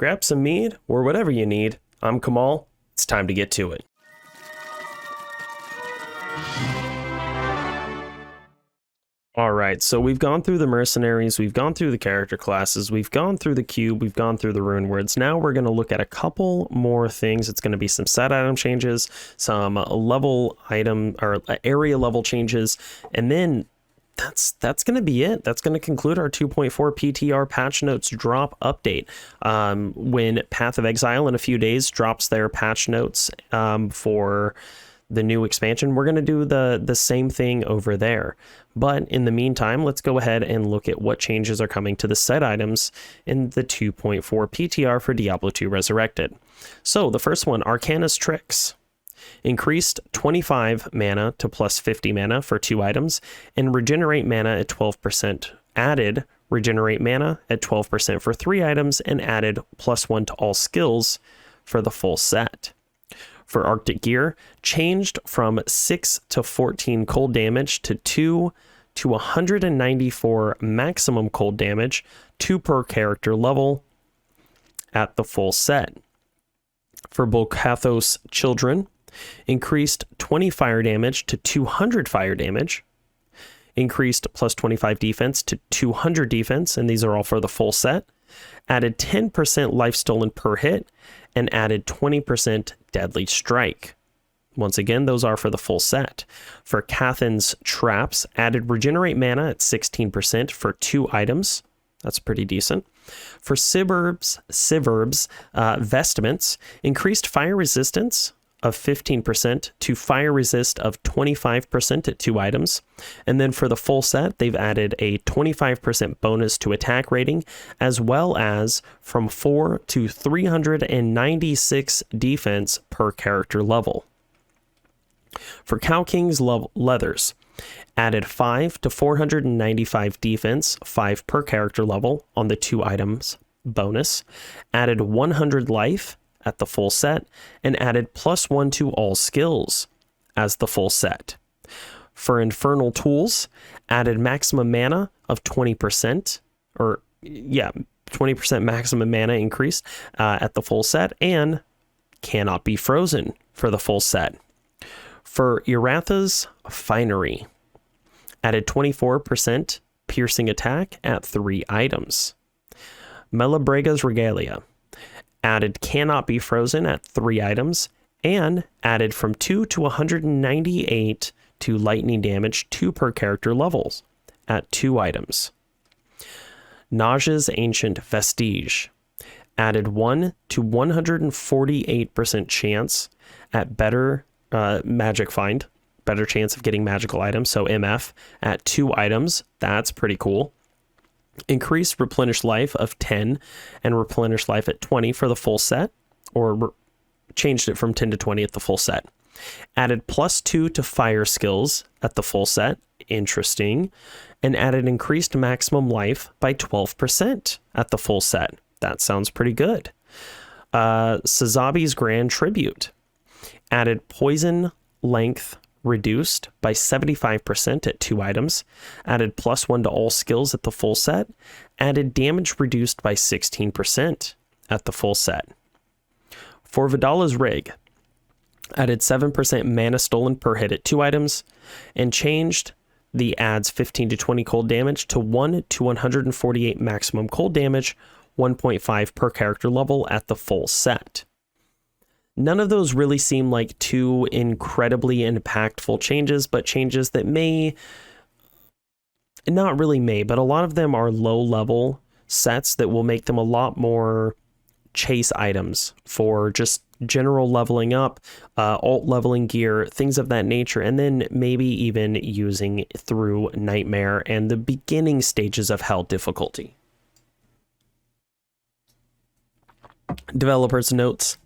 grab some mead or whatever you need. I'm Kamal. It's time to get to it. All right, so we've gone through the mercenaries, we've gone through the character classes, we've gone through the cube, we've gone through the rune words. Now we're going to look at a couple more things. It's going to be some set item changes, some level item or area level changes, and then that's going to be it. That's going to conclude our 2.4 PTR patch notes drop update. When Path of Exile in a few days drops their patch notes for the new expansion, we're going to do the same thing over there. But in the meantime, let's go ahead and look at what changes are coming to the set items in the 2.4 PTR for Diablo 2 Resurrected. So the first one, Arcana's Tricks. Increased 25 mana to plus 50 mana for 2 items, and regenerate mana at 12%. Added regenerate mana at 12% for 3 items, and added +1 to all skills for the full set. For Arctic Gear, changed from 6 to 14 cold damage to 2 to 194 maximum cold damage, 2 per character level at the full set. For Bolkathos Children, increased 20 fire damage to 200 fire damage, increased plus 25 defense to 200 defense, and these are all for the full set. Added 10% life stolen per hit, and added 20% deadly strike. Once again, those are for the full set. For Cathan's Traps, added regenerate mana at 16% for 2 items. That's pretty decent. For Sivrb's Vestments, increased fire resistance of 15% to fire resist of 25% at 2 items. And then for the full set, they've added a 25% bonus to attack rating, as well as from 4 to 396 defense per character level. For Cow King's Leathers, added 5 to 495 defense, 5 per character level on the 2 items bonus, added 100 life at the full set, and added +1 to all skills as the full set. For Infernal Tools, added maximum mana of 20%, 20% maximum mana increase at the full set, and cannot be frozen for the full set. For Iratha's Finery, added 24% piercing attack at 3 items. Melabrega's Regalia, added cannot be frozen at 3 items, and added from 2 to 198 to lightning damage 2 per character levels at 2 items. Naj's Ancient Vestige, added 1 to 148% chance at better magic find, better chance of getting magical items, so MF, at 2 items. That's pretty cool. Increased replenish life of 10 and replenish life at 20 for the full set, or changed it from 10 to 20 at the full set. Added +2 to fire skills at the full set, interesting, and added increased maximum life by 12% at the full set. That sounds pretty good. Sazabi's Grand Tribute, added poison length reduced by 75% at 2 items, added +1 to all skills at the full set, added damage reduced by 16% at the full set. For Vidala's Rig, added 7% mana stolen per hit at 2 items, and changed the adds 15 to 20 cold damage to 1 to 148 maximum cold damage, 1.5 per character level at the full set. None of those really seem like too incredibly impactful changes, but changes that not really may, but a lot of them are low-level sets that will make them a lot more chase items for just general leveling up, alt leveling gear, things of that nature, and then maybe even using through Nightmare and the beginning stages of Hell difficulty. Developers' notes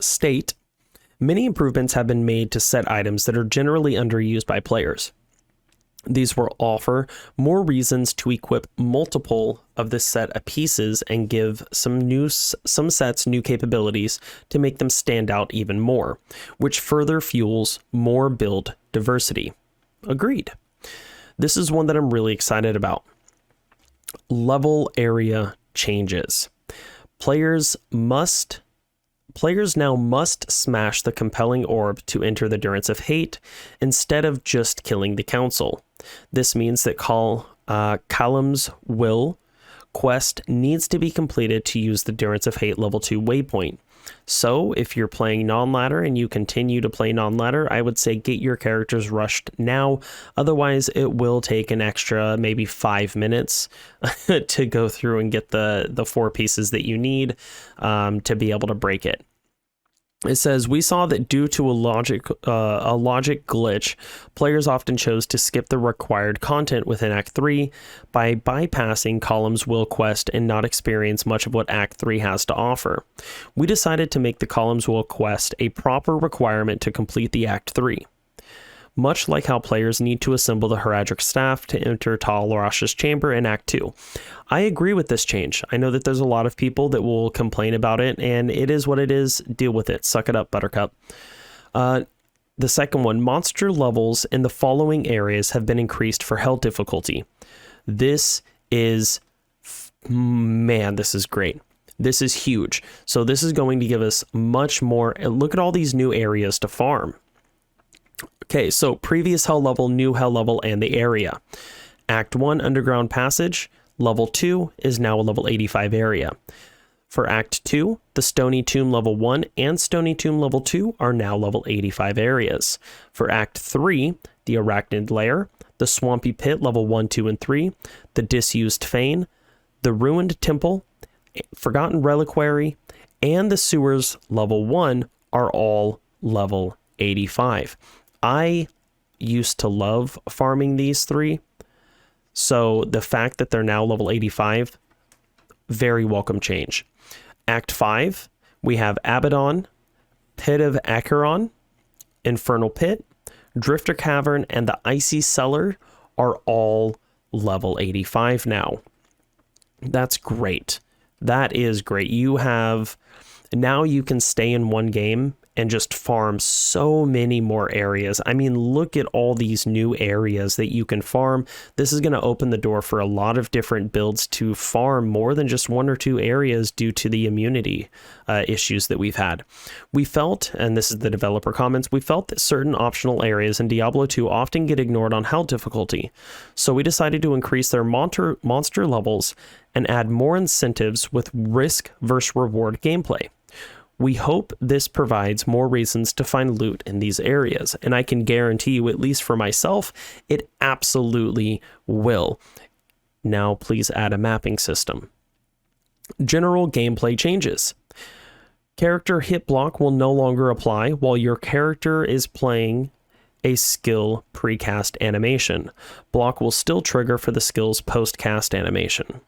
state, many improvements have been made to set items that are generally underused by players. These will offer more reasons to equip multiple of this set of pieces and give some sets new capabilities to make them stand out even more, which further fuels more build diversity. Agreed. This is one that I'm really excited about. Level area changes. Players now must smash the compelling orb to enter the Durance of Hate instead of just killing the council. This means that Callum's Will quest needs to be completed to use the Durance of Hate level 2 waypoint. So if you're playing non-ladder and you continue to play non-ladder, I would say get your characters rushed now. Otherwise, it will take an extra maybe 5 minutes to go through and get the 4 pieces that you need to be able to break it. It says, we saw that due to a logic glitch, players often chose to skip the required content within Act 3 by bypassing Column's Will quest and not experience much of what Act 3 has to offer. We decided to make the Column's Will quest a proper requirement to complete the Act 3. Much like how players need to assemble the Heraldric Staff to enter Tal Larash's chamber in Act 2. I agree with this change. I know that there's a lot of people that will complain about it, and it is what it is. Deal with it. Suck it up, Buttercup. The second one, monster levels in the following areas have been increased for hell difficulty. This is, man, this is great. This is huge. So this is going to give us much more. Look at all these new areas to farm. Okay, so previous hell level, new hell level, and the area. Act 1, Underground Passage, level 2 is now a level 85 area. For Act 2, the Stony Tomb level 1 and Stony Tomb level 2 are now level 85 areas. For Act 3, the Arachnid Lair, the Swampy Pit level 1, 2, and 3, the Disused Fane, the Ruined Temple, Forgotten Reliquary, and the Sewers level 1 are all level 85. I used to love farming these 3, so the fact that they're now level 85, very welcome change. Act 5, we have Abaddon, Pit of Acheron, Infernal Pit, Drifter Cavern, and the Icy Cellar are all level 85 now. That's great. That is great. Now you can stay in one game and just farm so many more areas. I mean, look at all these new areas that you can farm. This is going to open the door for a lot of different builds to farm more than just 1 or 2 areas due to the immunity issues that we've had. We felt, and this is the developer comments, we felt that certain optional areas in Diablo 2 often get ignored on hell difficulty. So we decided to increase their monster levels and add more incentives with risk versus reward gameplay. We hope this provides more reasons to find loot in these areas, and I can guarantee you, at least for myself, it absolutely will. Now, please add a mapping system. General gameplay changes. Character hit block will no longer apply while your character is playing a skill precast animation. Block will still trigger for the skill's postcast animation.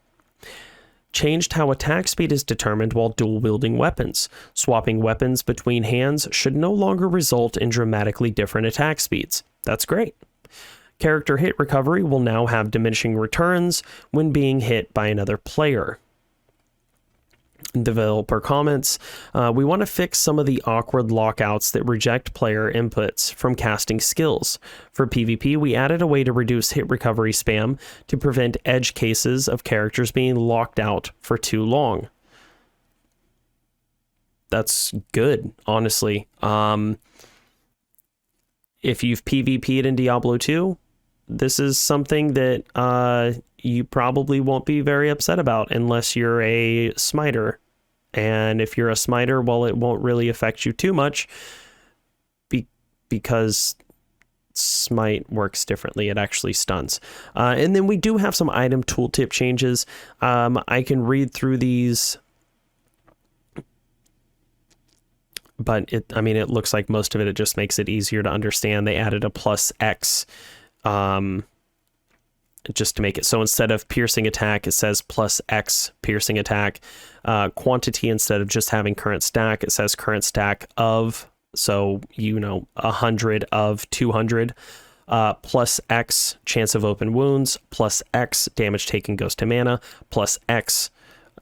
Changed how attack speed is determined while dual-wielding weapons. Swapping weapons between hands should no longer result in dramatically different attack speeds. That's great. Character hit recovery will now have diminishing returns when being hit by another player. Developer comments, we want to fix some of the awkward lockouts that reject player inputs from casting skills. For PvP, we added a way to reduce hit recovery spam to prevent edge cases of characters being locked out for too long. That's good, honestly. If you've PvP'd in Diablo 2, this is something that you probably won't be very upset about unless you're a smiter. And if you're a smiter, well, it won't really affect you too much because smite works differently. It actually stuns. And then we do have some item tooltip changes. I can read through these, but it looks like most of it just makes it easier to understand. They added a plus X just to make it so instead of piercing attack, it says plus X piercing attack. Quantity, instead of just having current stack, it says current stack of, so 100 of 200. Plus X chance of open wounds, plus X damage taken goes to mana, plus X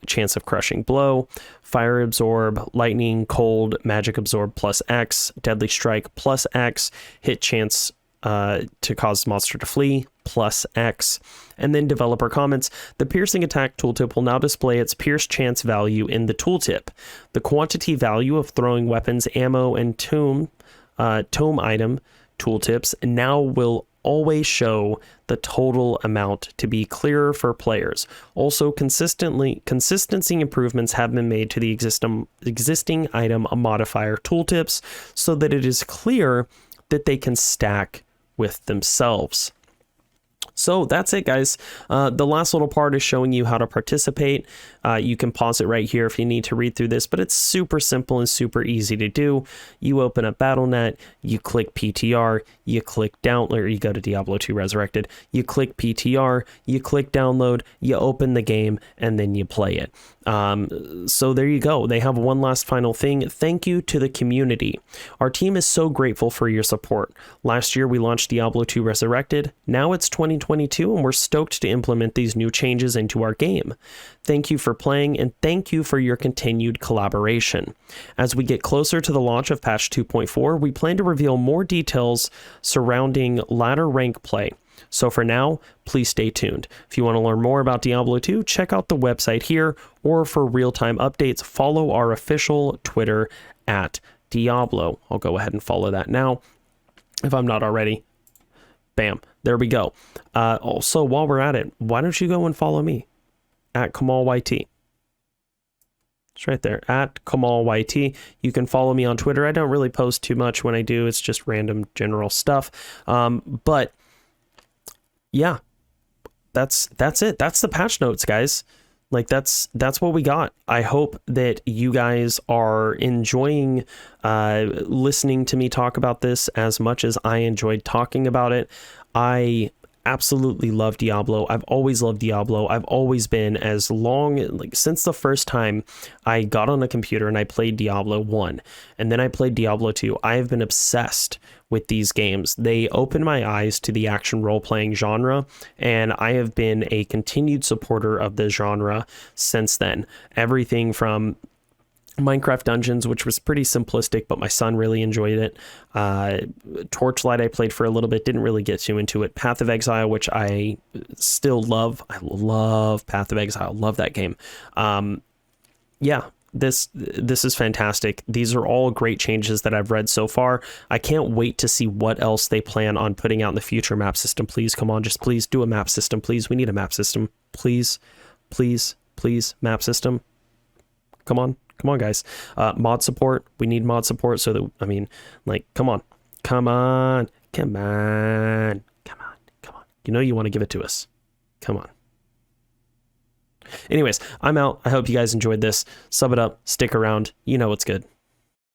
chance of crushing blow, fire absorb, lightning, cold, magic absorb plus X, deadly strike plus X, hit chance to cause monster to flee, plus X. And then developer comments, the piercing attack tooltip will now display its pierce chance value in the tooltip. The quantity value of throwing weapons, ammo, and tome item tooltips now will always show the total amount to be clearer for players. Also, consistency improvements have been made to the existing item modifier tooltips so that it is clear that they can stack with themselves. So that's it, guys. The last little part is showing you how to participate. You can pause it right here if you need to read through this, but it's super simple and super easy to do. You open up Battle.net, you click PTR, you click download, or you go to Diablo 2 Resurrected, you click PTR, you click download, you open the game, and then you play it. So there you go. They have one last final thing. Thank you to the community. Our team is so grateful for your support. Last year we launched Diablo 2 Resurrected. Now it's 2022 and we're stoked to implement these new changes into our game. Thank you for playing and thank you for your continued collaboration. As we get closer to the launch of patch 2.4, we plan to reveal more details surrounding ladder rank play. So for now, please stay tuned. If you want to learn more about Diablo 2, check out the website here, or for real-time updates, follow our official Twitter at Diablo. I'll go ahead and follow that now, if I'm not already. Bam, there we go. Also, while we're at it, why don't you go and follow me at KamalYT? It's right there, at KamalYT. You can follow me on Twitter. I don't really post too much when I do. It's just random general stuff. But yeah, that's it. That's the patch notes, guys. Like that's what we got. I hope that you guys are enjoying listening to me talk about this as much as I enjoyed talking about it. I absolutely love Diablo. I've always loved Diablo. I've always been, as long, like since the first time I got on a computer and I played Diablo 1 and then I played Diablo 2, I have been obsessed with these games. They opened my eyes to the action role-playing genre, and I have been a continued supporter of the genre since then. Everything from Minecraft Dungeons, which was pretty simplistic, but my son really enjoyed it. Torchlight I played for a little bit, didn't really get too into it. Path of Exile, which I still love. I love Path of Exile. Love that game. Yeah, this is fantastic. These are all great changes that I've read so far. I can't wait to see what else they plan on putting out in the future. Map system, please, come on, just please do a map system, please. We need a map system, please, please, please. Map system, come on. Come on, guys. Mod support. We need mod support so that, I mean, like, come on. Come on. Come on. Come on. Come on. You know you want to give it to us. Come on. Anyways, I'm out. I hope you guys enjoyed this. Sub it up. Stick around. You know what's good.